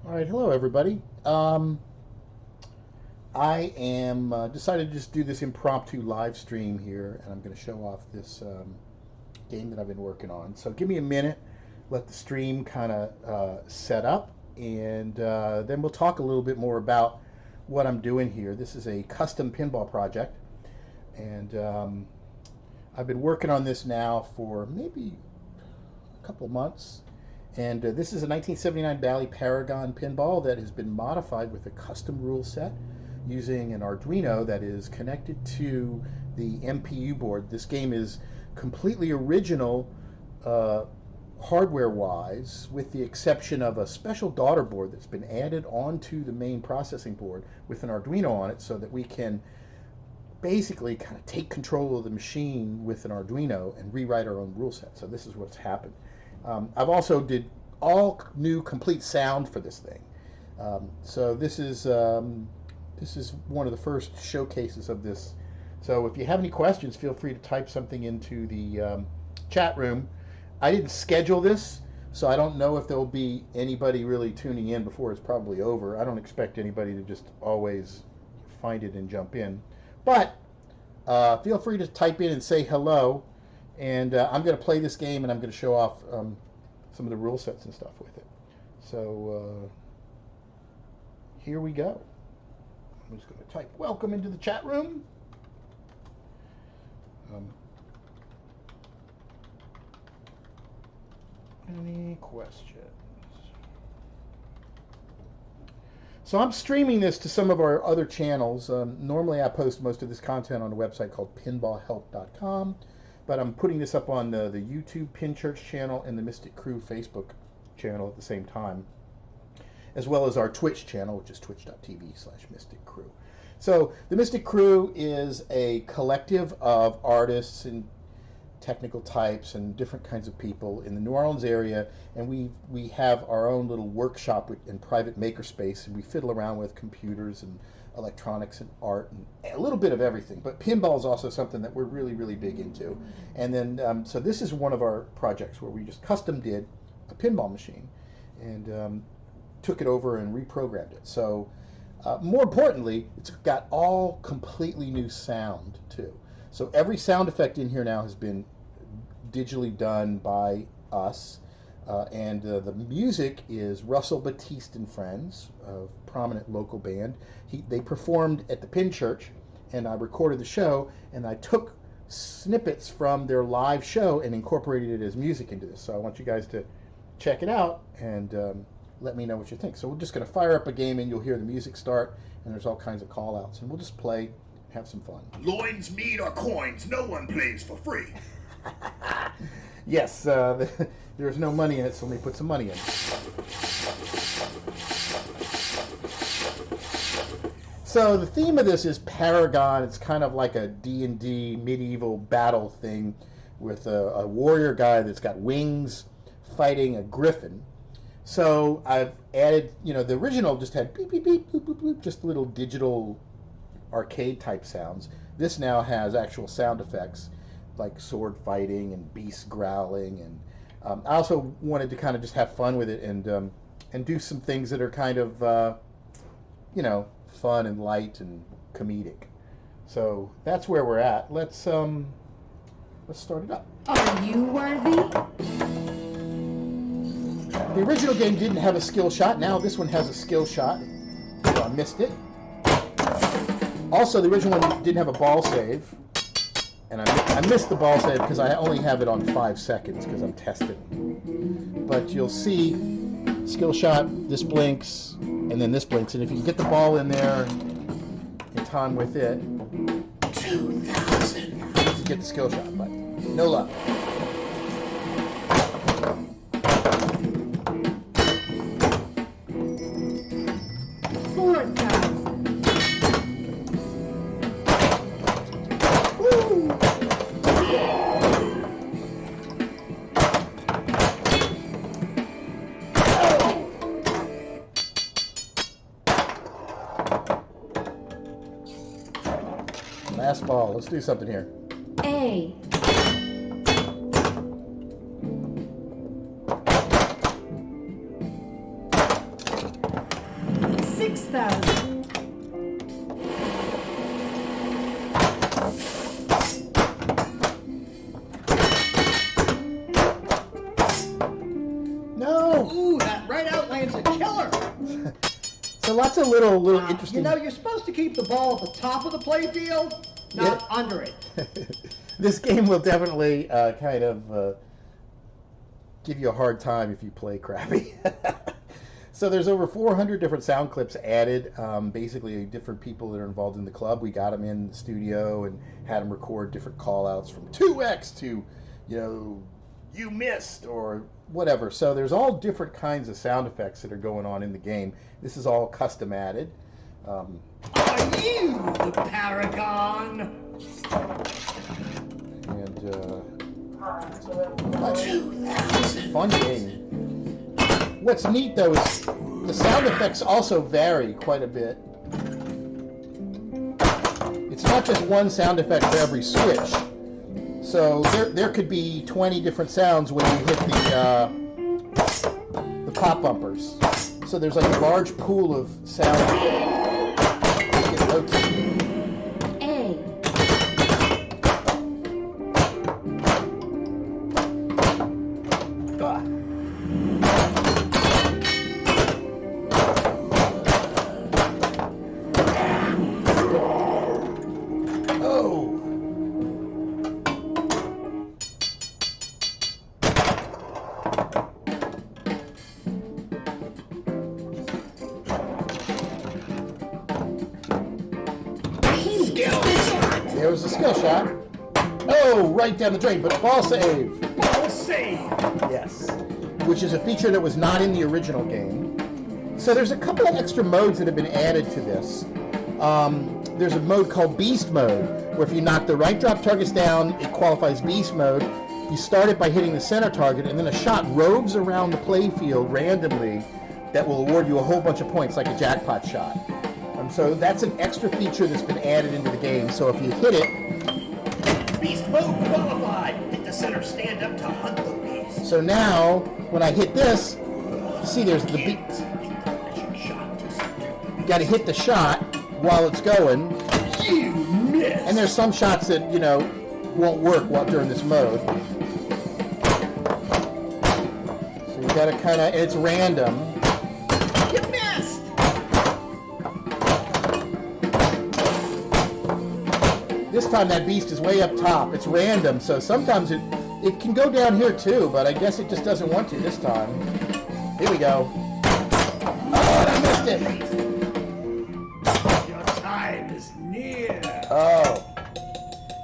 All right, hello everybody. I am decided to just do this impromptu live stream here, and I'm going to show off this game that I've been working on. So give me a minute, let the stream kind of set up, and then we'll talk a little bit more about what I'm doing here. This is a custom pinball project, and I've been working on this now for maybe a couple months. And this is a 1979 Bally Paragon pinball that has been modified with a custom rule set using an Arduino that is connected to the MPU board. This game is completely original hardware-wise, with the exception of a special daughter board that's been added onto the main processing board with an Arduino on it, so that we can basically kind of take control of the machine with an Arduino and rewrite our own rule set. So this is what's happened. I've also did all new complete sound for this thing. So this is one of the first showcases of this. So if you have any questions, feel free to type something into the chat room. I didn't schedule this, so I don't know if there'll be anybody really tuning in before it's probably over. I don't expect anybody to just always find it and jump in. But feel free to type in and say hello. And I'm going to play this game, and I'm going to show off some of the rule sets and stuff with it. So here we go. I'm just going to type welcome into the chat room. Any questions? So I'm streaming this to some of our other channels. Normally I post most of this content on a website called pinballhelp.com. But I'm putting this up on the YouTube Pin Church channel and the Mystic Crew Facebook channel at the same time, as well as our Twitch channel, which is twitch.tv/Mystic Crew. So the Mystic Crew is a collective of artists and technical types and different kinds of people in the New Orleans area, and we have our own little workshop and private makerspace, and we fiddle around with computers and electronics and art and a little bit of everything. But pinball is also something that we're really, really big into. And then, so this is one of our projects where we just custom did a pinball machine and took it over and reprogrammed it. So more importantly, it's got all completely new sound too. So every sound effect in here now has been digitally done by us. And the music is Russell Batiste and Friends, a prominent local band. They performed at the Pin Church, and I recorded the show, and I took snippets from their live show and incorporated it as music into this. So I want you guys to check it out and let me know what you think. So we're just going to fire up a game, and you'll hear the music start, and there's all kinds of call-outs, and we'll just play and have some fun. Loins, meat, or coins, no one plays for free. Yes, there's no money in it, so let me put some money in. So the theme of this is Paragon. It's kind of like a D&D medieval battle thing with a warrior guy that's got wings fighting a griffin. So I've added, the original just had beep, beep, beep, boop, boop, boop, just little digital arcade type sounds. This now has actual sound effects like sword fighting and beasts growling, and I also wanted to kind of just have fun with it and do some things that are kind of fun and light and comedic. So that's where we're at. Let's start it up. Are you worthy? The original game didn't have a skill shot. Now this one has a skill shot. So I missed it. Also, the original one didn't have a ball save. And I missed the ball save because I only have it on 5 seconds because I'm testing. But you'll see skill shot, this blinks, and then this blinks. And if you can get the ball in there in time with it, 2,000. You get the skill shot, but no luck. Last ball. Let's do something here. A. 2000. No! Ooh, that right out lane's a killer. So lots of little interesting... You know, you're supposed to keep the ball at the top of the play field, not under it. This game will definitely kind of give you a hard time if you play crappy. So there's over 400 different sound clips added. Basically, different people that are involved in the club. We got them in the studio and had them record different call-outs from 2X to, you know, you missed or whatever. So there's all different kinds of sound effects that are going on in the game. This is all custom added. Are you the Paragon? And fun game. What's neat though is the sound effects also vary quite a bit. It's not just one sound effect for every switch. So there could be 20 different sounds when you hit the pop bumpers. So there's like a large pool of sound. A. There was a skill shot. Oh, right down the drain, but ball save. Ball save. Yes, which is a feature that was not in the original game. So there's a couple of extra modes that have been added to this. There's a mode called Beast Mode, where if you knock the right drop targets down, it qualifies Beast Mode. You start it by hitting the center target, and then a shot roves around the playfield randomly that will award you a whole bunch of points, like a jackpot shot. So that's an extra feature that's been added into the game. So if you hit it... Beast mode qualified. Hit the center stand up to hunt the beast. So now, when I hit this, see there's the beat. You got to hit the shot while it's going. You missed. And there's some shots that, you know, won't work while during this mode. So you got to kind of... It's random. You missed. This time that beast is way up top. It's random, so sometimes it can go down here too, but I guess it just doesn't want to this time. Here we go. Oh, I missed it! Your time is near. Oh.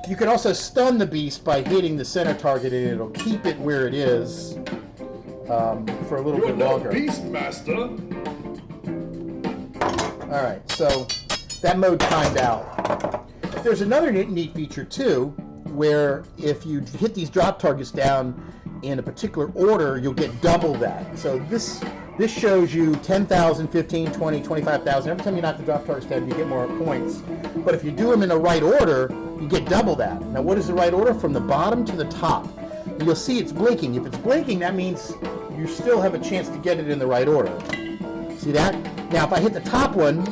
You can also stun the beast by hitting the center target, and it'll keep it where it is for a little bit longer. Beast master. Alright, so that mode timed out. There's another neat feature too, where if you hit these drop targets down in a particular order, you'll get double that. So this shows you 10,000, 15, 20, 25,000. Every time you knock the drop targets down, you get more points. But if you do them in the right order, you get double that. Now what is the right order? From the bottom to the top. And you'll see it's blinking. If it's blinking, that means you still have a chance to get it in the right order. See that? Now if I hit the top one,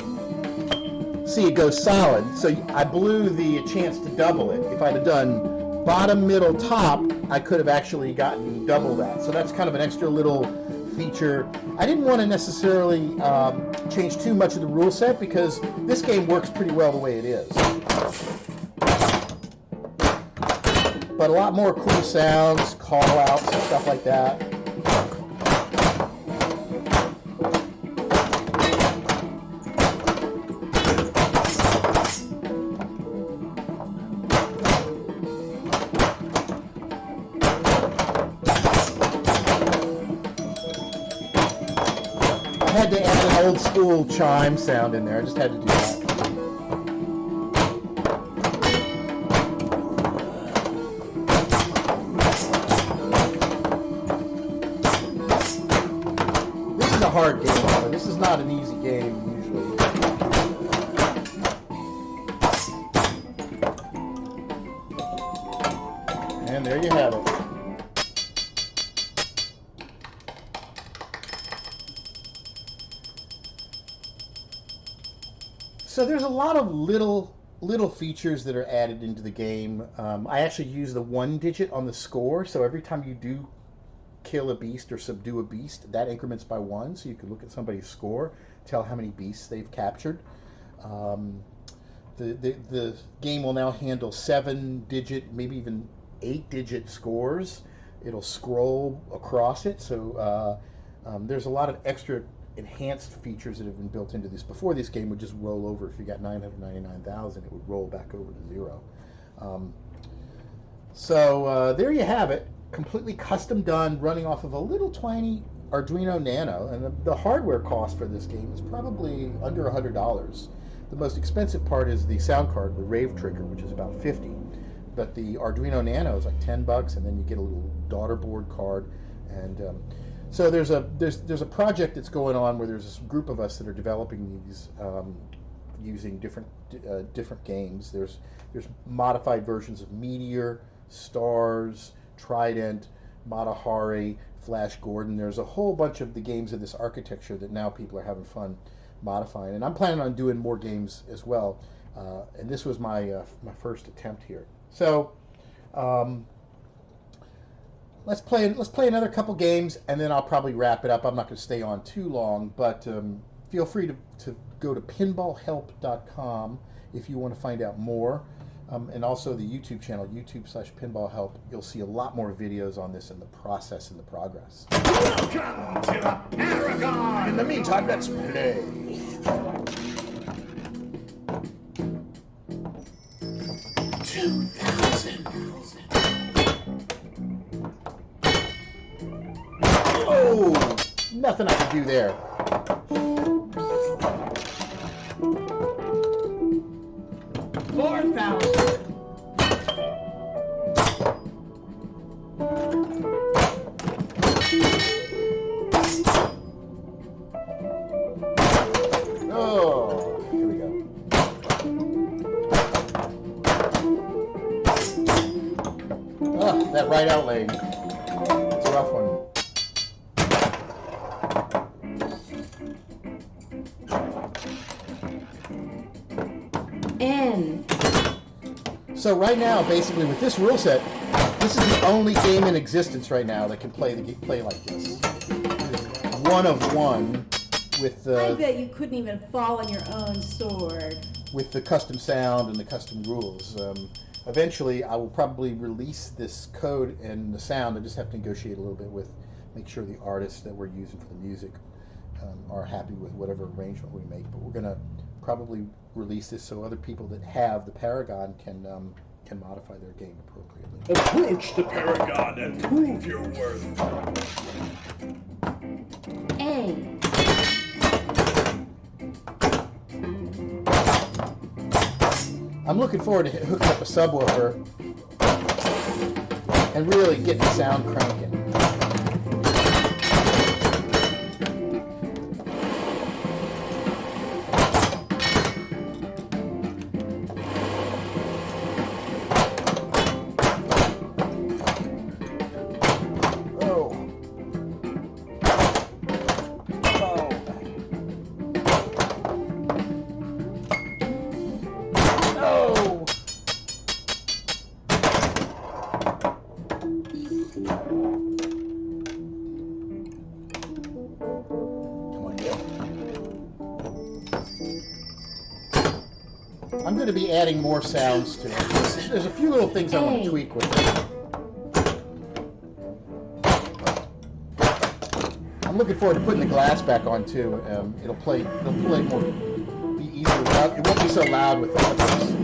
see, it goes solid, so I blew the chance to double it. If I'd have done bottom, middle, top, I could have actually gotten double that. So that's kind of an extra little feature. I didn't want to necessarily change too much of the rule set because this game works pretty well the way it is. But a lot more cool sounds, call-outs, and stuff like that. I had to add an old school chime sound in there. I just had to do that. This is a hard game, though. This is not an easy game usually. And there you have it. So there's a lot of little features that are added into the game. I actually use the 1 digit on the score, so every time you do kill a beast or subdue a beast, that increments by 1, so you can look at somebody's score, tell how many beasts they've captured. The game will now handle 7-digit, maybe even 8-digit scores. It'll scroll across it, so there's a lot of extra enhanced features that have been built into this. Before, this game would just roll over. If you got 999,000, it would roll back over to 0. So there you have it, completely custom done, running off of a little tiny Arduino Nano, and the hardware cost for this game is probably under $100. The most expensive part is the sound card, the Rave Trigger, which is about $50. But the Arduino Nano is like $10, and then you get a little daughter board card. And so there's a project that's going on where there's this group of us that are developing these using different games. There's modified versions of Meteor, Stars, Trident, Matahari, Flash Gordon. There's a whole bunch of the games of this architecture that now people are having fun modifying, and I'm planning on doing more games as well. And this was my first attempt here. So let's play another couple games, and then I'll probably wrap it up. I'm not going to stay on too long, but feel free to go to pinballhelp.com if you want to find out more. And also the YouTube channel, YouTube/pinballhelp. You'll see a lot more videos on this and the process and the progress. Welcome to the Paragon! In the meantime, let's play. Oh, nothing I can do there. Oh, here we go. Oh, that right out lane. It's a rough one. N. So right now, basically, with this rule set, this is the only game in existence right now that can play like this. One of one with I bet you couldn't even fall on your own sword. with the custom sound and the custom rules. Eventually, I will probably release this code and the sound. I just have to negotiate a little bit with, make sure the artists that we're using for the music are happy with whatever arrangement we make. But we're going to probably release this so other people that have the Paragon can modify their game appropriately. Approach the Paragon and prove your worth. A. I'm looking forward to hooking up a subwoofer and really getting the sound cranking. I'm going to be adding more sounds to it. There's a few little things I want to tweak with it. I'm looking forward to putting the glass back on too. It'll play more, be easier. It won't be so loud with this.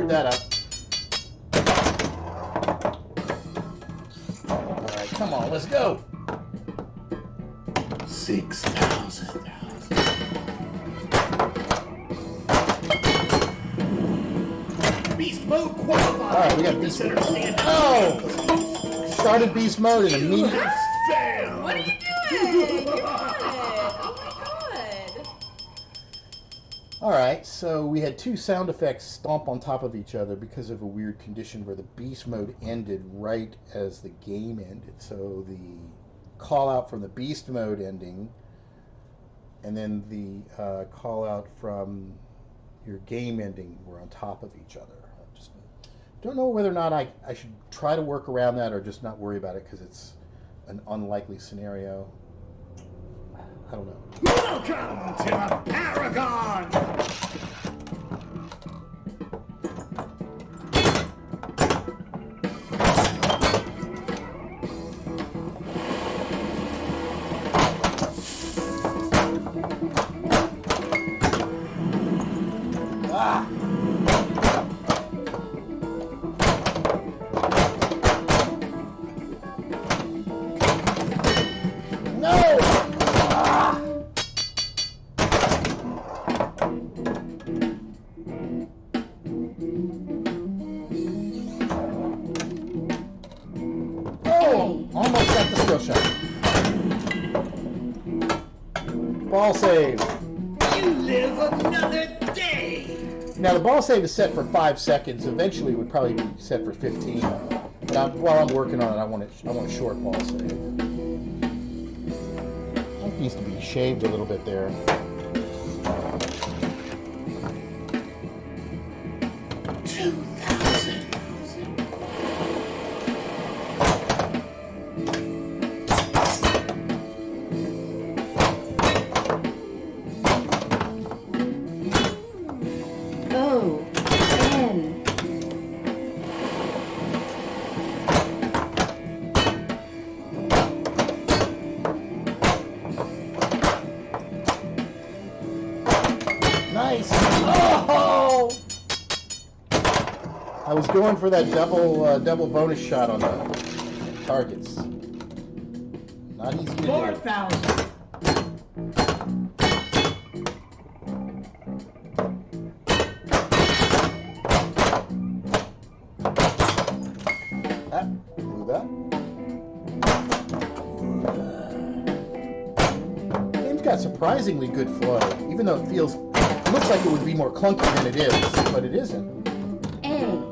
That up. All right, come on, let's go. 6,000. Beast mode qualified. All right, we got beast mode. Oh! Started beast mode and immediately. Failed. What are you doing? You're good. Oh my god. All right, so we had two sound effects stomp on top of each other because of a weird condition where the beast mode ended right as the game ended. So the call out from the beast mode ending, and then the call out from your game ending were on top of each other. I just don't know whether or not I should try to work around that or just not worry about it because it's an unlikely scenario. I don't know. Welcome to the Paragon! Ah! No! Ah! Oh! Almost got the skill shot. Ball save. You live another day! Now the ball save is set for 5 seconds. Eventually, it would probably be set for 15. But while I'm working on it, I want a short ball save. It needs to be shaved a little bit there. O-N. Nice. Oh! I was going for that double bonus shot on the targets. Not easy to do. 4,000. Ah, move that. Game's got surprisingly good flow, even though it looks like it would be more clunky than it is, but it isn't. A.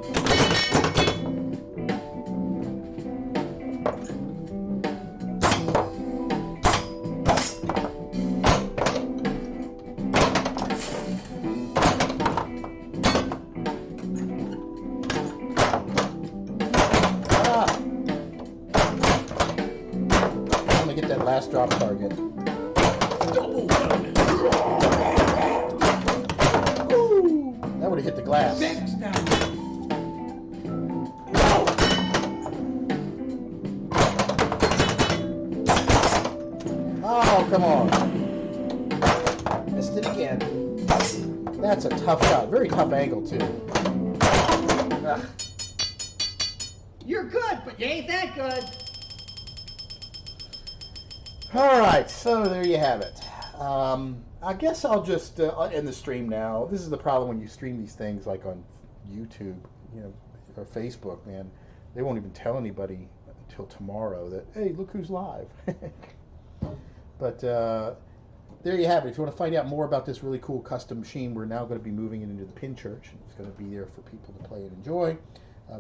Ah. I'm gonna get that last drop target. Double done! Ooh, that would have hit the glass. 6,000. Oh, come on. Missed it again. That's a tough shot. Very tough angle, too. Ugh. You're good, but you ain't that good. All right, so there you have it. I guess I'll just end the stream now. This is the problem when you stream these things like on YouTube, or Facebook, man. They won't even tell anybody until tomorrow that, hey, look who's live. But there you have it. If you want to find out more about this really cool custom machine, we're now going to be moving it into the Pin Church. It's going to be there for people to play and enjoy.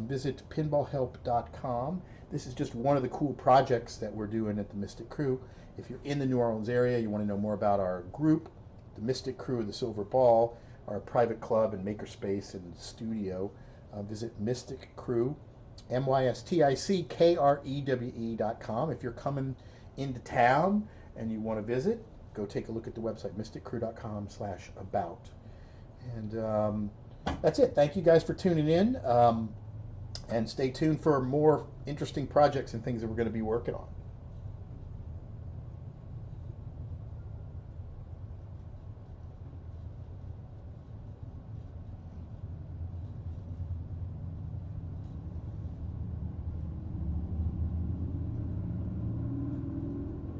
Visit pinballhelp.com. This is just one of the cool projects that we're doing at the Mystic Crew. If you're in the New Orleans area, you want to know more about our group, the Mystic Crew of the Silver Ball, our private club and makerspace and studio, visit Mystic Crew, mystickrewe.com. If you're coming into town and you want to visit, go take a look at the website, mysticcrew.com/about. And that's it. Thank you guys for tuning in. And stay tuned for more interesting projects and things that we're going to be working on.